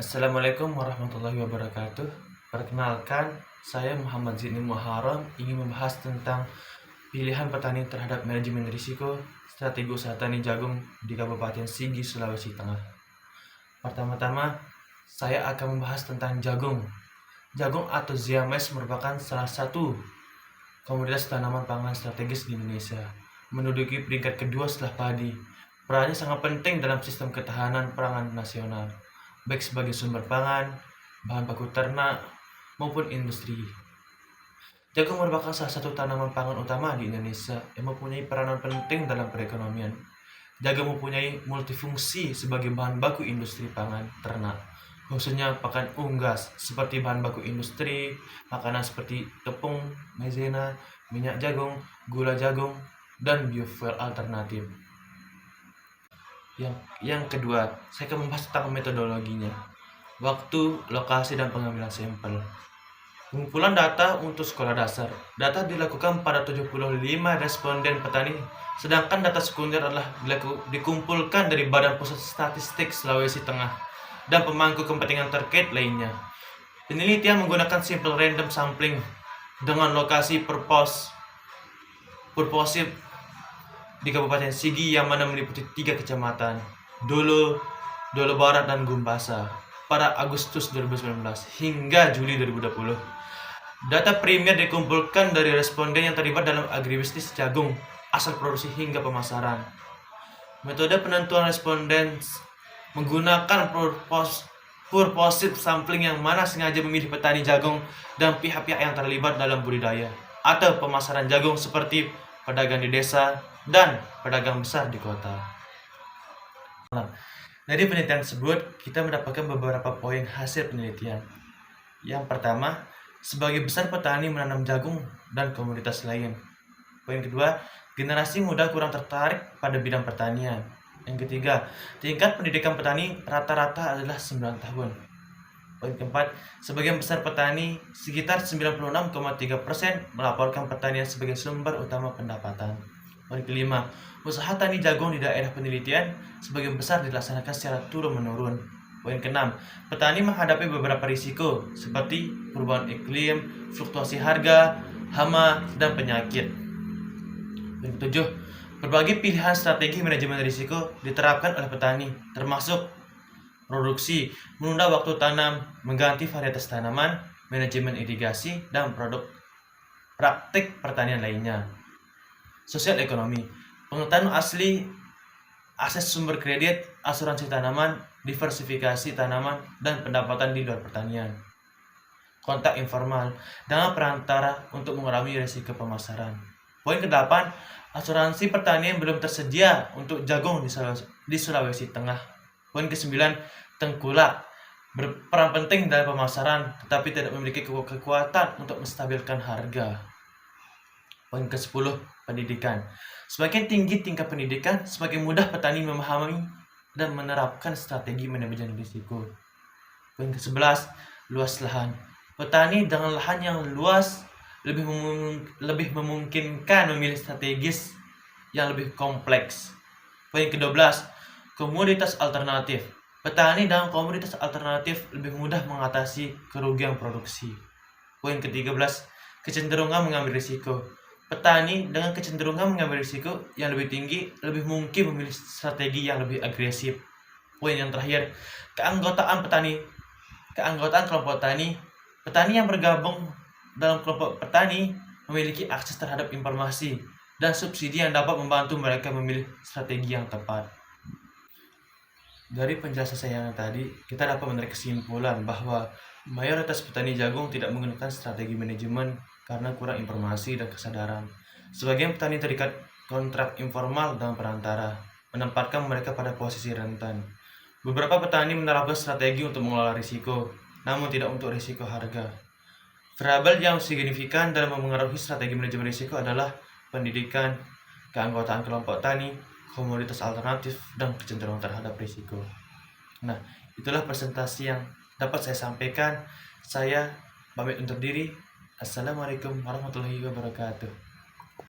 Assalamualaikum warahmatullahi wabarakatuh. Perkenalkan, saya Muhammad Zidni Muharram ingin membahas tentang pilihan petani terhadap manajemen risiko strategi usaha tani jagung di Kabupaten Sigi, Sulawesi Tengah. Pertama-tama, saya akan membahas tentang jagung. Jagung atau Zea mays merupakan salah satu komoditas tanaman pangan strategis di Indonesia, menduduki peringkat kedua setelah padi. Perannya sangat penting dalam sistem ketahanan pangan nasional, baik sebagai sumber pangan, bahan baku ternak, maupun industri. Jagung merupakan salah satu tanaman pangan utama di Indonesia yang mempunyai peranan penting dalam perekonomian. Jagung mempunyai multifungsi sebagai bahan baku industri pangan ternak, khususnya pakan unggas seperti bahan baku industri, makanan seperti tepung, maizena, minyak jagung, gula jagung, dan biofuel alternatif. Yang kedua, saya akan membahas tentang metodologinya, waktu, lokasi, dan pengambilan sampel. Pengumpulan data untuk sekolah dasar. Data dilakukan pada 75 responden petani, sedangkan data sekunder adalah dikumpulkan dari Badan Pusat Statistik Sulawesi Tengah dan pemangku kepentingan terkait lainnya. Penelitian menggunakan simple random sampling dengan lokasi purposif di Kabupaten Sigi yang mana meliputi 3 kecamatan, Dolo, Dolo Barat, dan Gumbasa pada Agustus 2019 hingga Juli 2020. Data primer dikumpulkan dari responden yang terlibat dalam agribisnis jagung, asal produksi hingga pemasaran. Metode penentuan responden menggunakan purposive sampling yang mana sengaja memilih petani jagung dan pihak-pihak yang terlibat dalam budidaya atau pemasaran jagung seperti pedagang di desa dan pedagang besar di kota. Dari penelitian tersebut, kita mendapatkan beberapa poin hasil penelitian. Yang pertama, sebagai besar petani menanam jagung dan komoditas lain. Poin kedua, generasi muda kurang tertarik pada bidang pertanian. Yang ketiga, tingkat pendidikan petani rata-rata adalah 9 tahun. Poin keempat, sebagian besar petani, sekitar 96,3%, melaporkan pertanian sebagai sumber utama pendapatan. Poin kelima, usaha tani jagung di daerah penelitian sebagian besar dilaksanakan secara turun-menurun. Poin keenam, petani menghadapi beberapa risiko seperti perubahan iklim, fluktuasi harga, hama, dan penyakit. Poin ketujuh, berbagai pilihan strategi manajemen risiko diterapkan oleh petani, termasuk produksi, menunda waktu tanam, mengganti varietas tanaman, manajemen irigasi, dan praktik pertanian lainnya. Sosial ekonomi, pengetahuan asli, akses sumber kredit, asuransi tanaman, diversifikasi tanaman, dan pendapatan di luar pertanian. Kontak informal dengan perantara untuk mengurangi risiko pemasaran. Poin ke-8, asuransi pertanian belum tersedia untuk jagung di Sulawesi Tengah. Poin ke-9, tengkulak berperan penting dalam pemasaran tetapi tidak memiliki kekuatan untuk menstabilkan harga. Poin ke-10, pendidikan. Semakin tinggi tingkat pendidikan, semakin mudah petani memahami dan menerapkan strategi manajemen risiko. Poin ke-11, luas lahan. Petani dengan lahan yang luas lebih memungkinkan memilih strategis yang lebih kompleks. Poin ke-12, komoditas alternatif. Petani dengan komoditas alternatif lebih mudah mengatasi kerugian produksi. Poin ke-13, kecenderungan mengambil risiko. Petani dengan kecenderungan mengambil risiko yang lebih tinggi lebih mungkin memilih strategi yang lebih agresif. Poin yang terakhir, keanggotaan kelompok tani. Petani yang bergabung dalam kelompok petani memiliki akses terhadap informasi dan subsidi yang dapat membantu mereka memilih strategi yang tepat. Dari penjelasan saya yang tadi, kita dapat menarik kesimpulan bahwa mayoritas petani jagung tidak menggunakan strategi manajemen karena kurang informasi dan kesadaran. Sebagian petani terikat kontrak informal dengan perantara, menempatkan mereka pada posisi rentan. Beberapa petani menerapkan strategi untuk mengelola risiko, namun tidak untuk risiko harga. Variabel yang signifikan dalam memengaruhi strategi manajemen risiko adalah pendidikan, keanggotaan kelompok tani, komoditas alternatif, dan kecenderungan terhadap risiko. Nah, itulah presentasi yang dapat saya sampaikan. Saya pamit undur diri. Assalamualaikum warahmatullahi wabarakatuh.